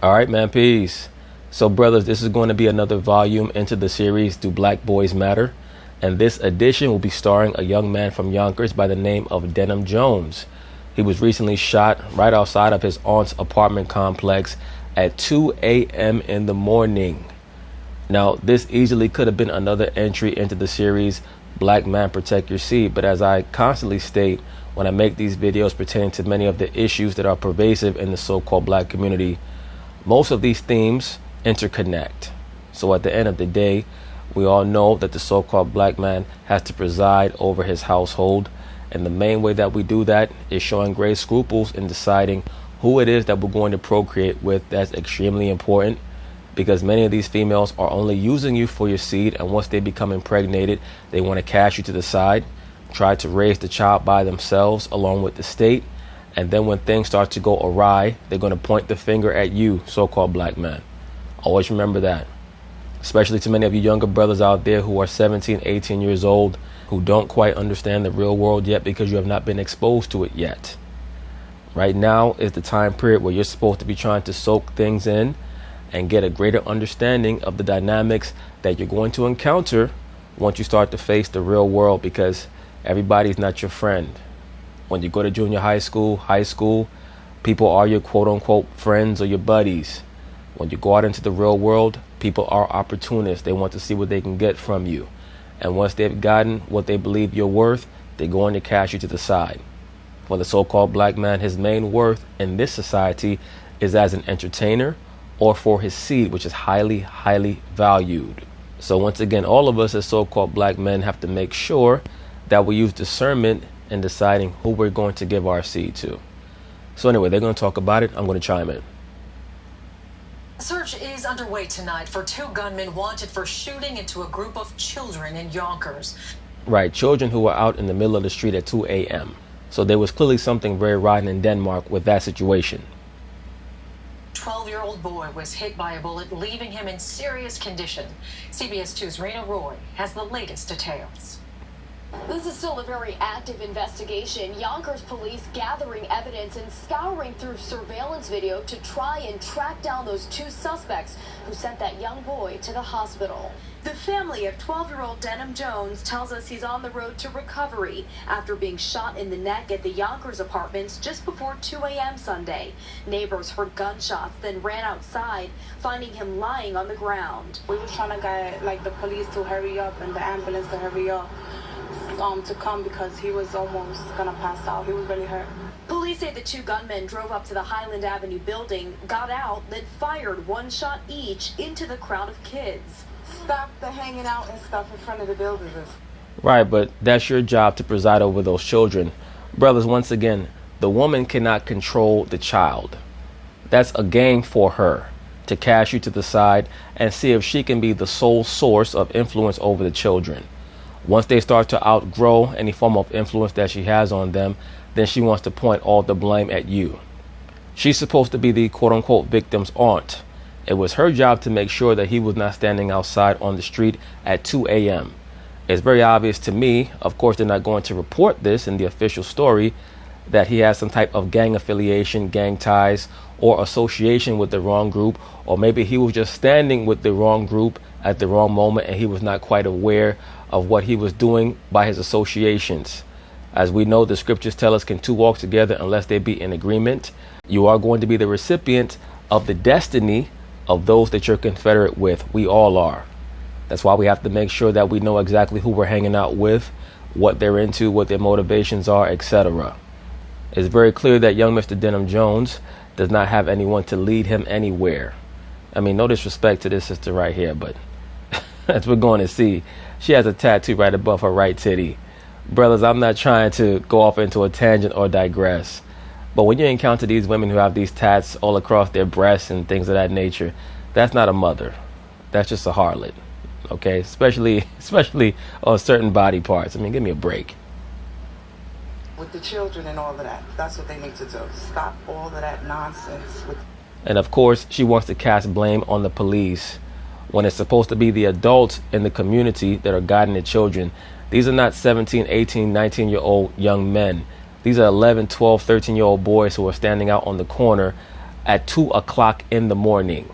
All right, man, peace. So, brothers, this is going to be another volume into the series, Do Black Boys Matter? And this edition will be starring a young man from Yonkers by the name of Denim Jones. He was recently shot right outside of his aunt's apartment complex at 2 a.m. in the morning. Now, this easily could have been another entry into the series, Black Man Protect Your Seed. But as I constantly state when I make these videos pertaining to many of the issues that are pervasive in the so-called black community, most of these themes interconnect. So at the end of the day, we all know that the so-called black man has to preside over his household. And the main way that we do that is showing great scruples in deciding who it is that we're going to procreate with. That's extremely important, because many of these females are only using you for your seed. And once they become impregnated, they want to cast you to the side, try to raise the child by themselves along with the state. And then when things start to go awry, they're going to point the finger at you, so-called black man. Always remember that, especially to many of you younger brothers out there who are 17, 18 years old, who don't quite understand the real world yet because you have not been exposed to it yet. Right now is the time period where you're supposed to be trying to soak things in and get a greater understanding of the dynamics that you're going to encounter once you start to face the real world, because everybody's not your friend. When you go to junior high school, people are your quote-unquote friends or your buddies. When you go out into the real world, people are opportunists. They want to see what they can get from you. And once they've gotten what they believe you're worth, they're going to cast you to the side. For the so-called black man, his main worth in this society is as an entertainer or for his seed, which is highly, highly valued. So once again, all of us as so-called black men have to make sure that we use discernment in deciding who we're going to give our seed to. So anyway, they're going to talk about it. I'm going to chime in. A search is underway tonight for two gunmen wanted for shooting into a group of children in Yonkers. Right, children who were out in the middle of the street at 2 a.m. So there was clearly something very rotten in Denmark with that situation. 12-year-old boy was hit by a bullet, leaving him in serious condition. CBS 2's Rena Roy has the latest details. This is still a very active investigation. Yonkers police gathering evidence and scouring through surveillance video to try and track down those two suspects who sent that young boy to the hospital. The family of 12-year-old Denim Jones tells us he's on the road to recovery after being shot in the neck at the Yonkers apartments just before 2 a.m. Sunday. Neighbors heard gunshots, then ran outside, finding him lying on the ground. We were trying to get the police to hurry up and the ambulance to hurry up to come, because he was almost gonna pass out. He was really hurt. Police say the two gunmen drove up to the Highland Avenue building, got out, then fired one shot each into the crowd of kids. Stop the hanging out and stuff in front of the buildings. Right, but that's your job to preside over those children. Brothers, once again, the woman cannot control the child. That's a game for her to cast you to the side and see if she can be the sole source of influence over the children. Once they start to outgrow any form of influence that she has on them, then she wants to point all the blame at you. She's supposed to be the quote-unquote victim's aunt. It was her job to make sure that he was not standing outside on the street at 2 a.m. It's very obvious to me, of course they're not going to report this in the official story, that he has some type of gang affiliation, gang ties, or association with the wrong group, or maybe he was just standing with the wrong group at the wrong moment and he was not quite aware of what he was doing by his associations. As we know, the scriptures tell us, can two walk together unless they be in agreement? You are going to be the recipient of the destiny of those that you're confederate with. We all are. That's why we have to make sure that we know exactly who we're hanging out with, what they're into, what their motivations are, etc. It's very clear that young Mr. Denim Jones does not have anyone to lead him anywhere. I mean, no disrespect to this sister right here, but as we're going to see, she has a tattoo right above her right titty. Brothers, I'm not trying to go off into a tangent or digress, but when you encounter these women who have these tats all across their breasts and things of that nature, that's not a mother. That's just a harlot, okay? Especially on certain body parts. I mean, give me a break. With the children and all of that, that's what they need to do. Stop all of that nonsense. And of course, she wants to cast blame on the police when it's supposed to be the adults in the community that are guiding the children. These are not 17, 18, 19-year-old young men. These are 11, 12, 13-year-old boys who are standing out on the corner at 2 o'clock in the morning.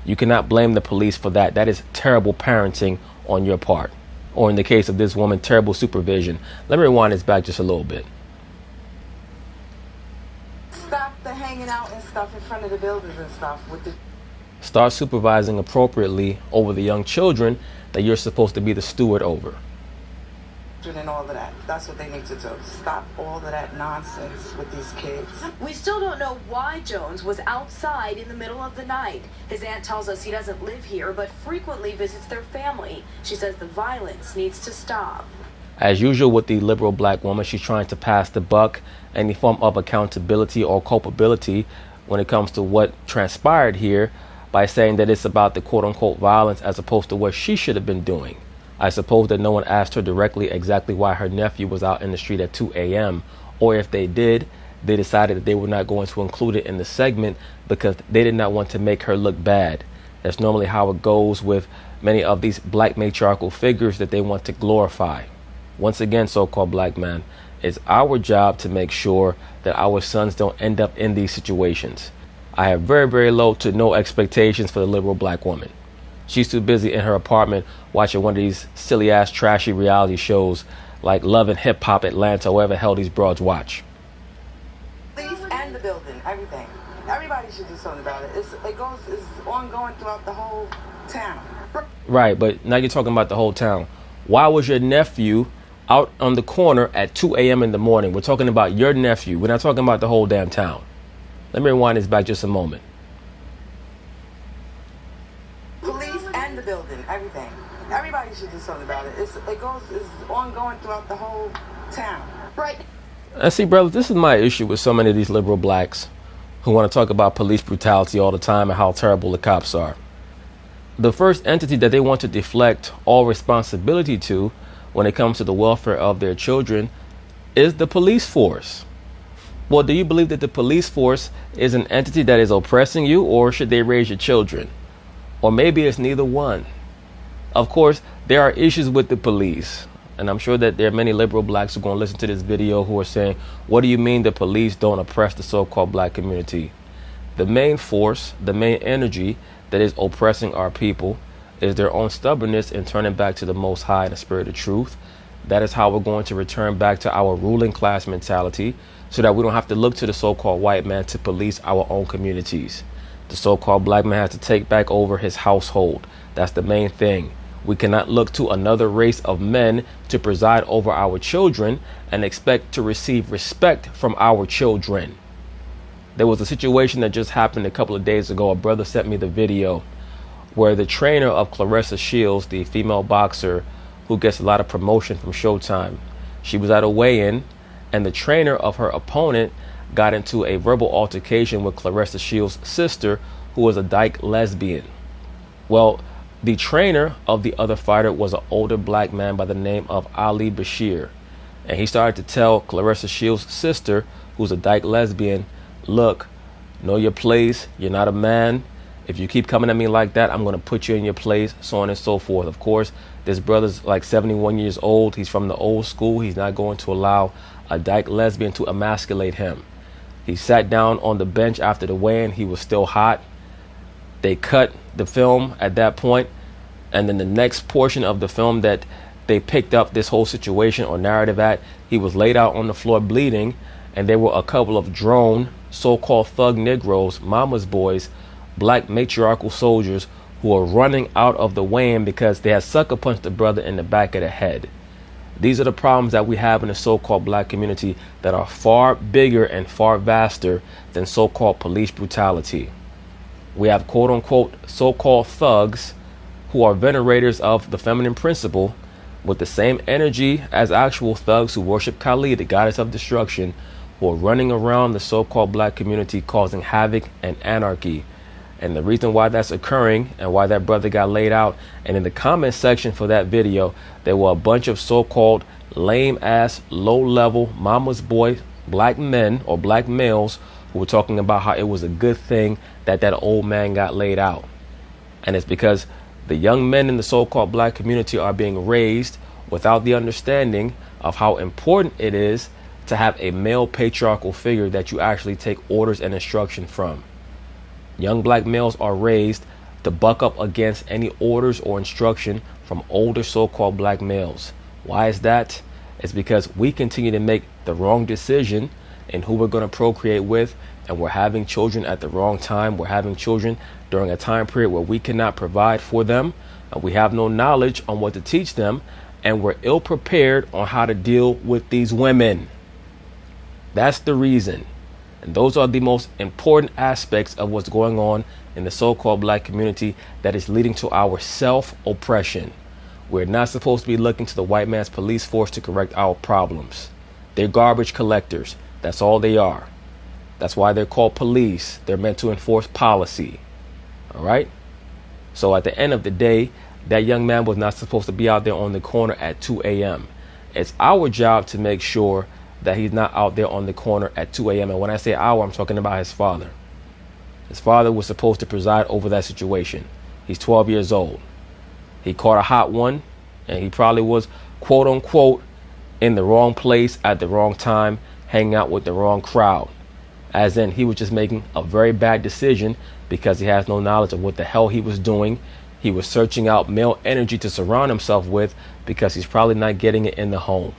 You cannot blame the police for that. That is terrible parenting on your part. Or in the case of this woman, terrible supervision. Let me rewind this back just a little bit. Stop the hanging out and stuff in front of the buildings and stuff. Start supervising appropriately over the young children that you're supposed to be the steward over. And all of that. That's what they need to do. Stop all of that nonsense with these kids. We still don't know why Jones was outside in the middle of the night. His aunt tells us he doesn't live here, but frequently visits their family. She says the violence needs to stop. As usual with the liberal black woman, she's trying to pass the buck, any form of accountability or culpability when it comes to what transpired here, by saying that it's about the quote-unquote violence as opposed to what she should have been doing. I suppose that no one asked her directly exactly why her nephew was out in the street at 2 a.m. Or if they did, they decided that they were not going to include it in the segment because they did not want to make her look bad. That's normally how it goes with many of these black matriarchal figures that they want to glorify. Once again, so-called black man, it's our job to make sure that our sons don't end up in these situations. I have very, very low to no expectations for the liberal black woman. She's too busy in her apartment watching one of these silly ass trashy reality shows like Love and Hip Hop Atlanta, whatever the hell these broads watch. Police and the building, everything. Everybody should do something about it. It's ongoing throughout the whole town. Right, but now you're talking about the whole town. Why was your nephew out on the corner at 2 a.m. in the morning? We're talking about your nephew. We're not talking about the whole damn town. Let me rewind this back just a moment. The building, everything. Everybody should do something about it. It's ongoing throughout the whole town. Right. And see, brothers, this is my issue with so many of these liberal blacks who want to talk about police brutality all the time and how terrible the cops are. The first entity that they want to deflect all responsibility to when it comes to the welfare of their children is the police force. Well, do you believe that the police force is an entity that is oppressing you, or should they raise your children? Or maybe it's neither one. Of course, there are issues with the police. And I'm sure that there are many liberal blacks who are going to listen to this video who are saying, what do you mean the police don't oppress the so-called black community? The main force, the main energy that is oppressing our people is their own stubbornness in turning back to the Most High in the spirit of truth. That is how we're going to return back to our ruling class mentality so that we don't have to look to the so-called white man to police our own communities. The so-called black man has to take back over his household. That's the main thing. We cannot look to another race of men to preside over our children and expect to receive respect from our children. There was a situation that just happened a couple of days ago. A brother sent me the video where the trainer of Claressa Shields, the female boxer who gets a lot of promotion from Showtime, she was at a weigh-in and the trainer of her opponent got into a verbal altercation with Claressa Shields' sister, who was a dyke lesbian. Well, the trainer of the other fighter was an older black man by the name of Ali Bashir. And he started to tell Claressa Shields' sister, who's a dyke lesbian, look, know your place. You're not a man. If you keep coming at me like that, I'm going to put you in your place, so on and so forth. Of course, this brother's like 71 years old. He's from the old school. He's not going to allow a dyke lesbian to emasculate him. He sat down on the bench after the weigh-in. He was still hot. They cut the film at that point. And then the next portion of the film that they picked up this whole situation or narrative at, he was laid out on the floor bleeding. And there were a couple of drone so-called thug Negroes, mama's boys, black matriarchal soldiers who were running out of the weigh-in because they had sucker punched the brother in the back of the head. These are the problems that we have in the so-called black community that are far bigger and far vaster than so-called police brutality. We have quote-unquote so-called thugs who are venerators of the feminine principle with the same energy as actual thugs who worship Kali, the goddess of destruction, who are running around the so-called black community causing havoc and anarchy. And the reason why that's occurring and why that brother got laid out, and in the comment section for that video, there were a bunch of so-called lame-ass, low-level, mama's boy, black men or black males who were talking about how it was a good thing that that old man got laid out. And it's because the young men in the so-called black community are being raised without the understanding of how important it is to have a male patriarchal figure that you actually take orders and instruction from. Young black males are raised to buck up against any orders or instruction from older so-called black males. Why is that? It's because we continue to make the wrong decision in who we're going to procreate with, and we're having children at the wrong time. We're having children during a time period where we cannot provide for them. We have no knowledge on what to teach them, and we're ill prepared on how to deal with these women. That's the reason. And those are the most important aspects of what's going on in the so-called black community that is leading to our self-oppression. We're not supposed to be looking to the white man's police force to correct our problems. They're garbage collectors. That's all they are. That's why they're called police. They're meant to enforce policy. All right? So at the end of the day, that young man was not supposed to be out there on the corner at 2 a.m. It's our job to make sure that he's not out there on the corner at 2 a.m. And when I say our, I'm talking about his father. His father was supposed to preside over that situation. He's 12 years old. He caught a hot one, and he probably was, quote unquote, in the wrong place at the wrong time, hanging out with the wrong crowd. As in, he was just making a very bad decision because he has no knowledge of what the hell he was doing. He was searching out male energy to surround himself with because he's probably not getting it in the home.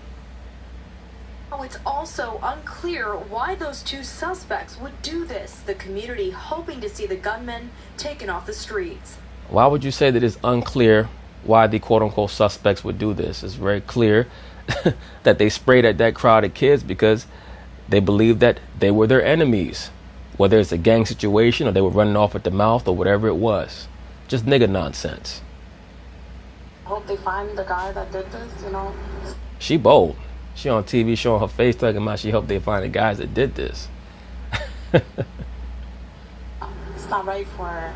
It's also unclear why those two suspects would do this, the community hoping to see the gunmen taken off the streets. Why would you say that it's unclear why the quote-unquote suspects would do this? It's very clear that they sprayed at that crowd of kids because they believed that they were their enemies, whether it's a gang situation or they were running off at the mouth or whatever it was. Just nigga nonsense. I hope they find the guy that did this, you know. She bold. She on TV showing her face talking about she hope they find the guys that did this. It's not right for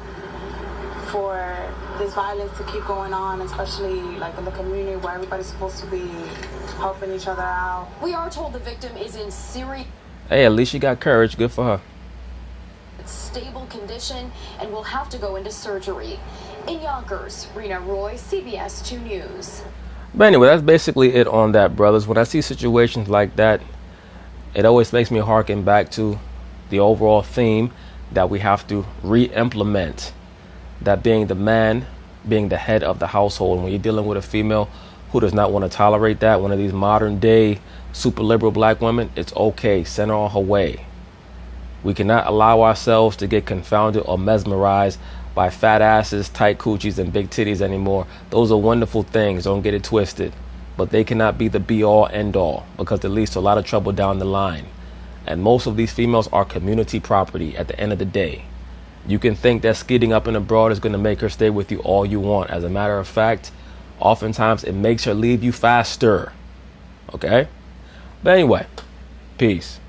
this violence to keep going on, especially like in the community where everybody's supposed to be helping each other out. We are told the victim is in serious Hey, at least she got courage. Good for her. stable condition and will have to go into surgery. In Yonkers, Rena Roy, CBS 2 News. But anyway, that's basically it on that, brothers. When I see situations like that, it always makes me harken back to the overall theme that we have to re-implement. That being the man, being the head of the household. And when you're dealing with a female who does not want to tolerate that, one of these modern day super liberal black women, it's okay. Send her on her way. We cannot allow ourselves to get confounded or mesmerized by fat asses, tight coochies, and big titties anymore. Those are wonderful things. Don't get it twisted. But they cannot be the be-all, end-all, because it leads to a lot of trouble down the line. And most of these females are community property at the end of the day. You can think that skidding up and abroad is going to make her stay with you all you want. As a matter of fact, oftentimes it makes her leave you faster. Okay? But anyway, peace.